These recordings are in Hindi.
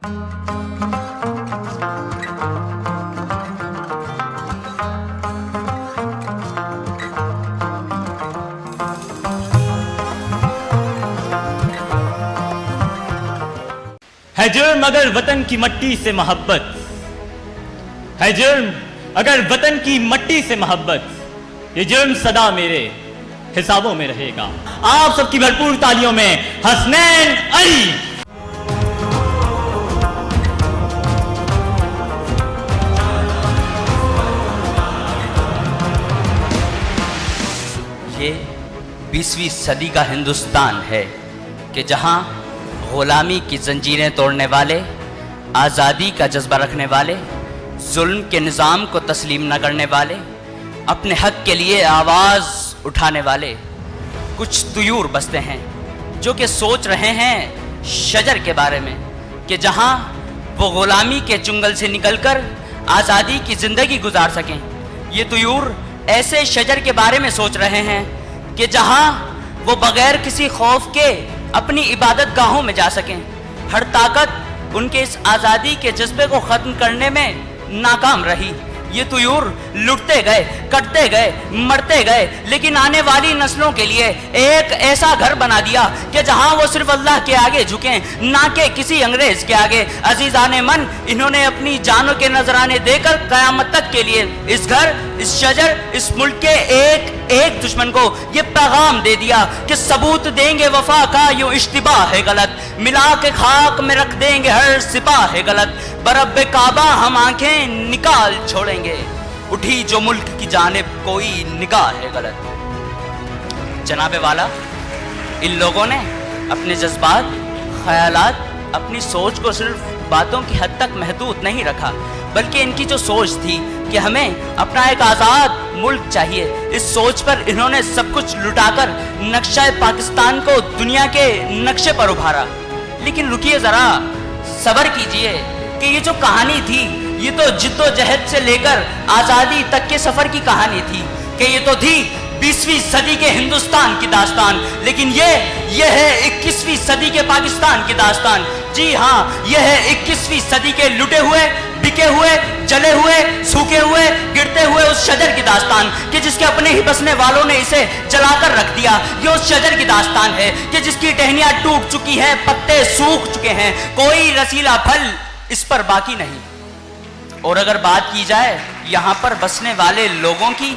है जुर्म अगर वतन की मट्टी से मोहब्बत, है जुर्म अगर वतन की मट्टी से मोहब्बत, ये जुर्म सदा मेरे हिसाबों में रहेगा। आप सबकी भरपूर तालियों में हसनैन अली। ये 20वीं सदी का हिंदुस्तान है कि जहां गुलामी की जंजीरें तोड़ने वाले, आज़ादी का जज्बा रखने वाले, जुल्म के निज़ाम को तस्लीम न करने वाले, अपने हक के लिए आवाज़ उठाने वाले कुछ तुयूर बसते हैं जो कि सोच रहे हैं शजर के बारे में कि जहां वो गुलामी के चुंगल से निकलकर आज़ादी की ज़िंदगी गुजार सकें। ये तुयूर ऐसे शजर के बारे में सोच रहे हैं कि जहां वो बगैर किसी खौफ के अपनी इबादत गाहों में जा सकें। हर ताकत उनके इस आज़ादी के जज्बे को ख़त्म करने में नाकाम रही। ये तुयूर लुटते गए, कटते गए, मरते गए, लेकिन आने वाली नस्लों के लिए एक ऐसा घर बना दिया कि जहां वो सिर्फ अल्लाह के आगे झुकें, ना कि किसी अंग्रेज के आगे। अजीज़ाने मन, इन्होंने अपनी जानों के नजराने देकर क़यामत तक के लिए इस घर, इस शजर, इस मुल्क के एक एक दुश्मन को ये पैगाम दे दिया कि सबूत देंगे वफा का यूं इश्तिबाह है गलत, मिला के खाक में रख देंगे हर सिपाह है गलत, बरब्बे काबा हम आंखें निकाल छोड़ेंगे, उठी जो मुल्क की जानिब कोई निगाह है गलत। जनाबे वाला, इन लोगों ने अपने जज्बात, ख्यालात, अपनी सोच को सिर्फ बातों की हद तक महदूद नहीं रखा, बल्कि इनकी जो सोच थी कि हमें अपना एक आज़ाद मुल्क चाहिए, इस सोच पर इन्होंने सब कुछ लुटाकर नक्शा पाकिस्तान को दुनिया के नक्शे पर उभारा। लेकिन रुकिए ज़रा, सब्र कीजिए कि ये जो कहानी थी, ये तो जिद्दोजहद से लेकर आज़ादी तक के सफ़र की कहानी थी, कि ये तो थी 20वीं सदी के हिंदुस्तान की दास्तान, लेकिन ये है 21वीं सदी के पाकिस्तान की दास्तान। जी हाँ, यह है 21वीं सदी के लुटे हुए, बिके हुए, जले हुए, सूखे हुए, गिरते हुए उस शजर की दास्तान कि जिसके अपने ही बसने वालों ने इसे जलाकर रख दिया। ये उस शजर की दास्तान है कि जिसकी टहनियाँ टूट चुकी हैं, पत्ते सूख चुके हैं, कोई रसीला फल इस पर बाकी नहीं। और अगर बात की जाए यहाँ पर बसने वाले लोगों की,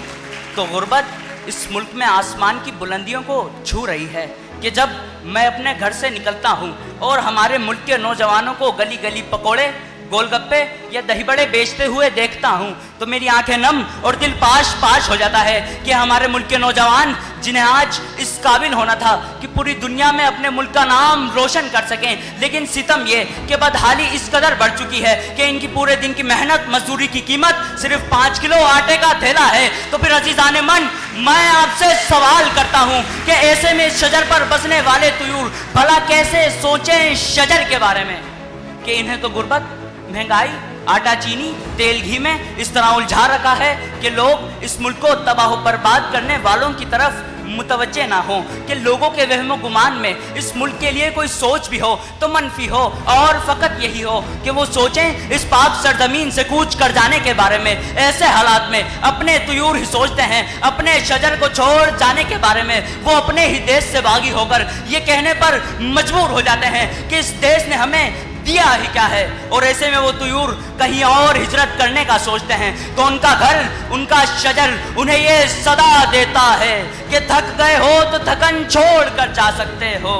तो गुर्बत इस मुल्क में आसमान की बुलंदियों को छू रही है कि जब मैं अपने घर से निकलता हूँ और हमारे मुल्क के नौजवानों को गली गली पकोड़े, गोलगप्पे या दही बड़े बेचते हुए देखता हूँ तो मेरी आंखें नम और दिल पाश पाश हो जाता है कि हमारे मुल्क के नौजवान, जिन्हें आज इस काबिल होना था कि पूरी दुनिया में अपने मुल्क का नाम रोशन कर सकें, लेकिन सितम ये कि बदहाली इस कदर बढ़ चुकी है कि इनकी पूरे दिन की मेहनत मजदूरी की कीमत सिर्फ 5 किलो आटे का थैला है। तो फिर अजीज़ाने मन, मैं आपसे सवाल करता हूँ कि ऐसे में शजर पर बसने वाले तुयूर भला कैसे सोचें शजर के बारे में कि इन्हें तो गुर्बत, महंगाई, आटा चीनी, तेल घी में इस तरह उलझा रखा है कि लोग इस मुल्क को तबाह बर्बाद करने वालों की तरफ मुतवज्जे ना हो, कि लोगों के वहमो गुमान में इस मुल्क के लिए कोई सोच भी हो तो मनफी हो, और फकत यही हो कि वो सोचें इस पाक सरजमीन से कूच कर जाने के बारे में। ऐसे हालात में अपने तुयूर ही सोचते हैं अपने शजर को छोड़ जाने के बारे में। वो अपने ही देश से बागी होकर ये कहने पर मजबूर हो जाते हैं कि इस देश ने हमें दिया ही क्या है, और ऐसे में वो तुयूर कहीं और हिजरत करने का सोचते हैं तो उनका घर, उनका शजर उन्हें ये सदा देता है कि थक गए हो तो थकन छोड़ कर जा सकते हो,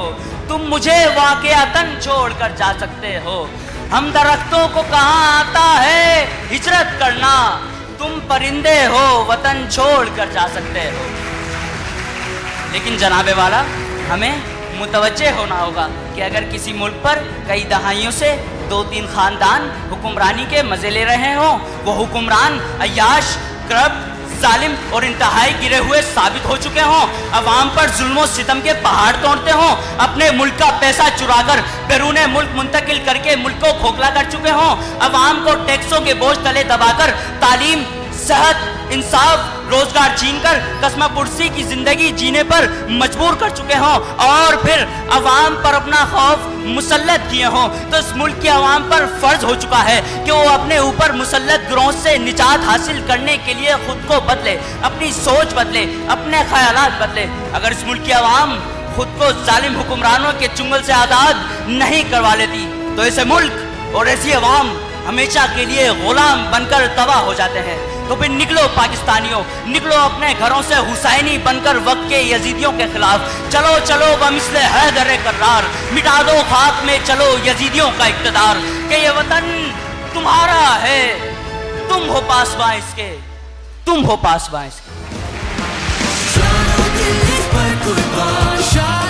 तुम मुझे वाक़यातन छोड़ कर जा सकते हो। हम दरख्तों को कहाँ आता है हिजरत करना, तुम परिंदे हो वतन छोड़ कर जा सकते हो। लेकिन जनाबे वाला, हमें मुतवज्जे होना होगा कि अगर किसी मुल्क पर कई दहाइयों से 2-3 खानदान हुक्मरानी के मजे ले रहे हों, वो हुक्मरान अय्याश, करप्ट, जालिम और इंतहाई गिरे हुए साबित हो चुके हों, अवाम पर जुल्म सितम के पहाड़ तोड़ते हों, अपने मुल्क का पैसा चुराकर बैरूने मुल्क मुंतकिल करके मुल्क को खोखला कर चुके हों, अवाम को टैक्सों के बोझ तले दबाकर तालीम, सेहत, इंसाफ, रोजगार छीनकर कस्मा पुरसी की जिंदगी जीने पर मजबूर कर चुके हों और फिर अवाम पर अपना खौफ मुसल्लत किए हों, तो इस मुल्क की अवाम पर फर्ज हो चुका है कि वो अपने ऊपर मुसल्लत गिरोह से निजात हासिल करने के लिए खुद को बदले, अपनी सोच बदले, अपने ख्यालात बदले। अगर इस मुल्क की अवाम खुद को जालिम हुक्मरानों के चुंगल से आज़ाद नहीं करवा लेती तो ऐसे मुल्क और ऐसी अवाम हमेशा के लिए गुलाम बनकर तबाह हो जाते हैं। तो फिर निकलो पाकिस्तानियों, निकलो अपने घरों से हुसैनी बनकर वक्त के यजीदियों के खिलाफ। चलो चलो बमिसले हैदर कर्रार, मिटा दो खाक में चलो यजीदियों का इक़्तिदार। कि ये वतन तुम्हारा है, तुम हो पासबां इसके, तुम हो पासबां इसके। शान-ओ-दिल इस पर कुर्बान, शान